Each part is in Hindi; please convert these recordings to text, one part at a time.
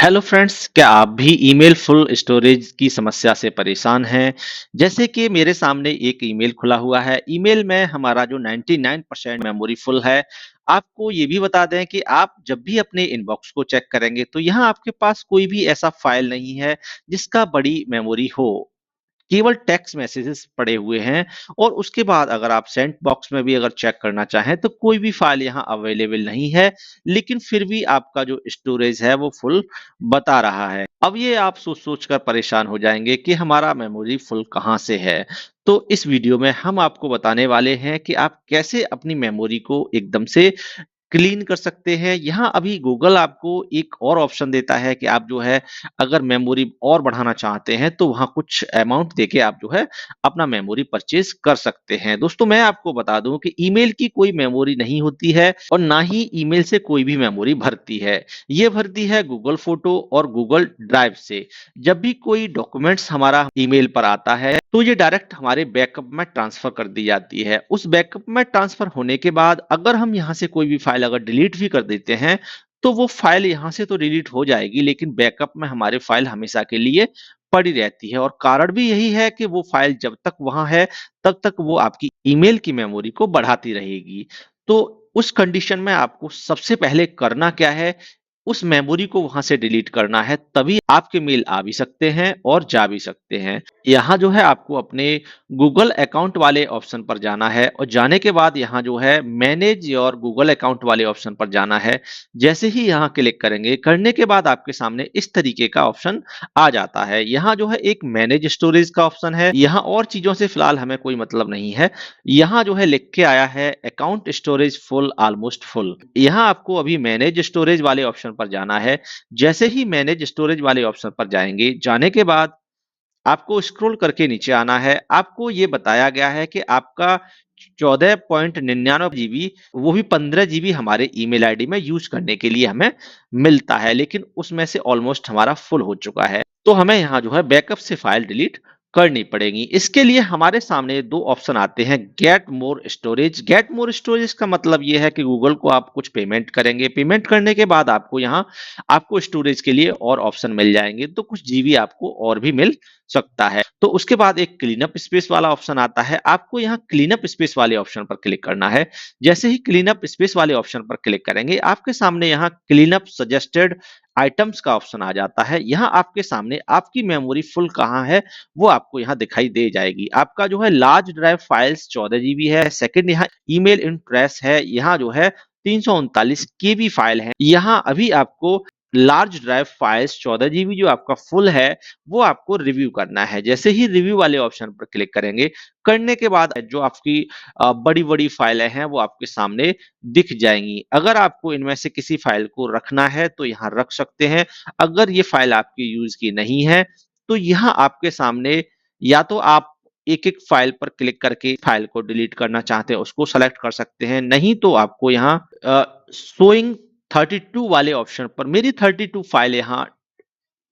हेलो फ्रेंड्स, क्या आप भी ईमेल फुल स्टोरेज की समस्या से परेशान हैं? जैसे कि मेरे सामने एक ईमेल खुला हुआ है। ईमेल में हमारा जो 99% मेमोरी फुल है। आपको ये भी बता दें कि आप जब भी अपने इनबॉक्स को चेक करेंगे, तो यहाँ आपके पास कोई भी ऐसा फाइल नहीं है, जिसका बड़ी मेमोरी हो। केवल टेक्स्ट मैसेजेस पड़े हुए हैं और उसके बाद अगर आप सेंट बॉक्स में भी अगर चेक करना चाहें तो कोई भी फाइल यहाँ अवेलेबल नहीं है, लेकिन फिर भी आपका जो स्टोरेज है वो फुल बता रहा है। अब ये आप सोच-सोच कर परेशान हो जाएँगे कि हमारा मेमोरी फुल कहाँ से है? तो इस वीडियो में हम आपको बताने वाले हैं कि आप कैसे अपनी मेमोरी को एकदम से क्लीन कर सकते हैं। यहाँ अभी गूगल आपको एक और ऑप्शन देता है कि आप जो है अगर मेमोरी और बढ़ाना चाहते हैं तो वहाँ कुछ अमाउंट देके आप जो है अपना मेमोरी परचेज़ कर सकते हैं। दोस्तों मैं आपको बता दूँ कि ईमेल की कोई मेमोरी नहीं होती है और ना ही ईमेल से कोई भी मेमोरी भरती है। ये भरती है गूगल फ़ोटो और गूगल ड्राइव से। जब भी कोई डॉक्यूमेंट्स हमारा ईमेल पर आता है तो ये डायरेक्ट हमारे बैकअप में ट्रांसफ़र कर दी जाती है। उस बैकअप में ट्रांसफ़र होने के बाद अगर हम यहाँ से कोई भी फ़ाइल अगर डिलीट भी कर देते हैं, तो वो फ़ाइल यहाँ से तो डिलीट हो जाएगी, लेकिन बैकअप में हमारी फ़ाइल हमेशा के लिए पड़ी रहती है और कारण भी यही है कि वो फ़ाइल जब तक वहाँ है, तब तक वो आपकी ईमेल की मेमोरी को बढ़ाती रहेगी। तो उस कंडीशन में आपको सबसे पहले करना क्या है, उस मेमोरी को वहाँ से डिलीट करना है, तभी आपके मेल आ भी सकते हैं और जा भी सकते हैं। यहाँ जो है आपको अपने गूगल अकाउंट वाले ऑप्शन पर जाना है और जाने के बाद यहाँ जो है मैनेज योर गूगल अकाउंट वाले ऑप्शन पर जाना है। जैसे ही यहाँ क्लिक करेंगे, करने के बाद आपके सामने इस तरीके का ऑप्शन आ जाता है। यहाँ जो है एक मैनेज स्टोरेज का ऑप्शन है। यहाँ और चीज़ों से फिलहाल हमें कोई मतलब नहीं है। यहाँ जो है लिख के आया है account storage full almost full. यहाँ आपको अभी मैनेज स्टोरेज वाले ऑप्शन पर जाना है। जैसे ही मैनेज स्टोरेज वाले ऑप्शन पर जाएँगे, जाने के बाद आपको स्क्रॉल करके नीचे आना है। आपको ये बताया गया है कि आपका 14.99 जीबी वो भी 15 जीबी हमारे ईमेल आईडी में यूज़ करने के लिए हमें मिलता है, लेकिन उसमें से ऑलमोस्ट हमारा फुल हो चुका है। तो हमें यहाँ जो है बैकअप से फाइल डिलीट करनी पड़ेगी। इसके लिए हमारे सामने 2 ऑप्शन आते हैं, get more storage. Get more storage का मतलब ये है कि गूगल को आप कुछ पेमेंट करेंगे। पेमेंट करने के बाद आपको यहाँ आपको स्टोरेज के लिए और ऑप्शन मिल जाएँगे, तो कुछ जीबी आपको और भी मिल सकता है। तो उसके बाद एक क्लीन अप स्पेस वाला ऑप्शन आता है। आपको यहाँ क्लीन अप स्पेस वाले ऑप्शन पर क्लिक करना है। जैसे ही क्लीन अप स्पेस वाले ऑप्शन पर क्लिक करेंगे, आपके सामने यहाँ क्लीन अप सजेस्टेड आइटम्स का ऑप्शन आ जाता है। यहाँ आपके सामने आपकी मेमोरी फुल कहाँ है, वो आपको यहाँ दिखाई दे जाएगी। आपका जो है लार्ज ड्राइव फाइल्स 14 जीबी है। सेकंड यहाँ ईमेल इन ट्रैश है। यहाँ जो है 339 केबी फाइल है। यहाँ अभी आपको लार्ज ड्राइव फाइल्स 14 जीबी जो आपका फुल है, वो आपको रिव्यू करना है। जैसे ही रिव्यू वाले ऑप्शन पर क्लिक करेंगे, करने के बाद जो आपकी बड़ी-बड़ी फाइलें हैं, वो आपके सामने दिख जाएँगी। अगर आपको इनमें से किसी फाइल को रखना है, तो यहाँ रख सकते हैं। अगर ये फाइल आपकी यूज़ की नहीं है, तो यहाँ आपके सामने या तो आप एक-एक फाइल पर क्लिक करके फाइल को डिलीट करना चाहते हैं, उसको सेलेक्ट कर सकते हैं। नहीं तो आपको यहाँ शोइंग 32 वाले ऑप्शन पर मेरी 32 फाइल यहाँ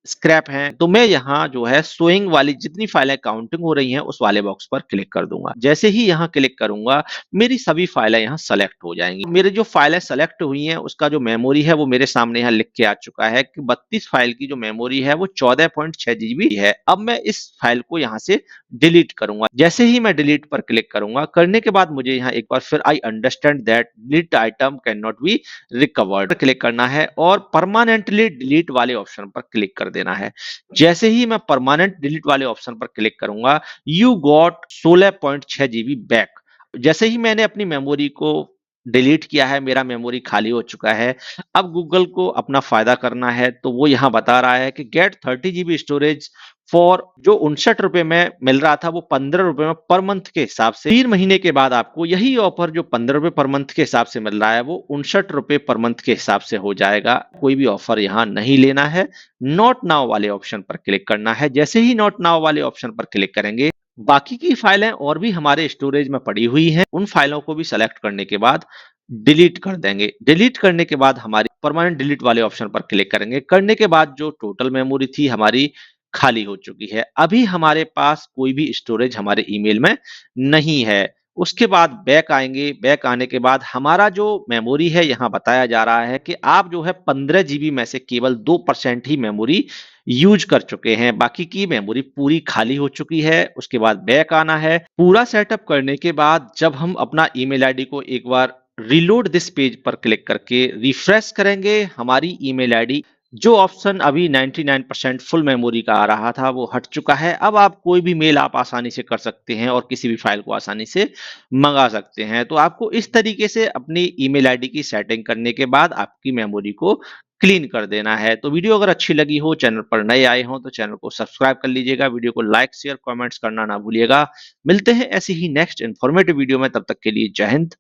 स्क्रैप हैं, तो मैं यहाँ जो है शोइंग वाली जितनी फाइलें काउंटिंग हो रही हैं, उस वाले बॉक्स पर क्लिक कर दूँगा। जैसे ही यहाँ क्लिक करूँगा, मेरी सभी फाइलें यहाँ सेलेक्ट हो जाएँगी। मेरी जो फाइलें सेलेक्ट हुई हैं, उसका जो मेमोरी है, वो मेरे सामने यहाँ लिख के आ चुका है कि 32 फाइल की जो मेमोरी है, वो 14.6 जीबी है। अब मैं इस फाइल को यहाँ से डिलीट करूँगा। जैसे ही मैं डिलीट पर क्लिक करूँगा, करने के बाद मुझे यहाँ एक बार फिर I understand that delete item can not be recovered click करना है और परमानेंटली डिलीट वाले ऑप्शन पर क्लिक कर देना है। जैसे ही मैं परमानेंट डिलीट वाले ऑप्शन पर क्लिक करूंगा, यू गॉट 16.6 जीबी बैक। जैसे ही मैंने अपनी मेमोरी को डिलीट किया है, मेरा मेमोरी खाली हो चुका है। अब गूगल को अपना फायदा करना है, तो वो यहाँ बता रहा है कि गेट 30 जीबी स्टोरेज फॉर जो ₹59 में मिल रहा था, वो ₹15 में पर मंथ के हिसाब से 3 महीने के बाद आपको यही ऑफर जो ₹15 पर मंथ के हिसाब से मिल रहा है, वो ₹59 पर मंथ के हिसाब से हो जाएगा। कोई भी ऑफर यहाँ नहीं लेना है। नॉट नाउ वाले ऑप्शन पर क्लिक करना है। जैसे ही नॉट नाउ वाले ऑप्शन पर क्लिक करेंगे, बाकी की फाइलें और भी हमारे स्टोरेज में पड़ी हुई हैं, उन फाइलों को भी सेलेक्ट करने के बाद डिलीट कर देंगे। डिलीट करने के बाद हमारी परमानेंट डिलीट वाले ऑप्शन पर क्लिक करेंगे। करने के बाद जो टोटल मेमोरी थी हमारी खाली हो चुकी है। अभी हमारे पास कोई भी स्टोरेज हमारे ईमेल में नहीं है। उसके बाद बैक आएँगे, बैक आने के बाद हमारा जो मेमोरी है यहाँ बताया जा रहा है कि आप जो है 15 जीबी में से केवल 2% ही मेमोरी यूज़ कर चुके हैं, बाकी की मेमोरी पूरी खाली हो चुकी है। उसके बाद बैक आना है, पूरा सेटअप करने के बाद जब हम अपना ईमेल आईडी को एक बार रीलोड दिस पेज पर क्लिक करके रिफ्रेश करेंगे, हमारी ईमेल आईडी जो ऑप्शन अभी 99% फुल मेमोरी का आ रहा था वो हट चुका है। अब आप कोई भी मेल आप आसानी से कर सकते हैं और किसी भी फाइल को आसानी से मंगा सकते हैं। तो आपको इस तरीके से अपनी ईमेल आईडी की सेटिंग करने के बाद आपकी मेमोरी को क्लीन कर देना है। तो वीडियो अगर अच्छी लगी हो, चैनल पर नए आए हों तो चैनल को सब्सक्राइब कर लीजिएगा, वीडियो को लाइक, शेयर, कमेंट्स करना ना भूलिएगा। मिलते हैं ऐसी ही नेक्स्ट इन्फॉर्मेटिव वीडियो में, तब तक के लिए जय हिंद,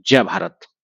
जय भारत।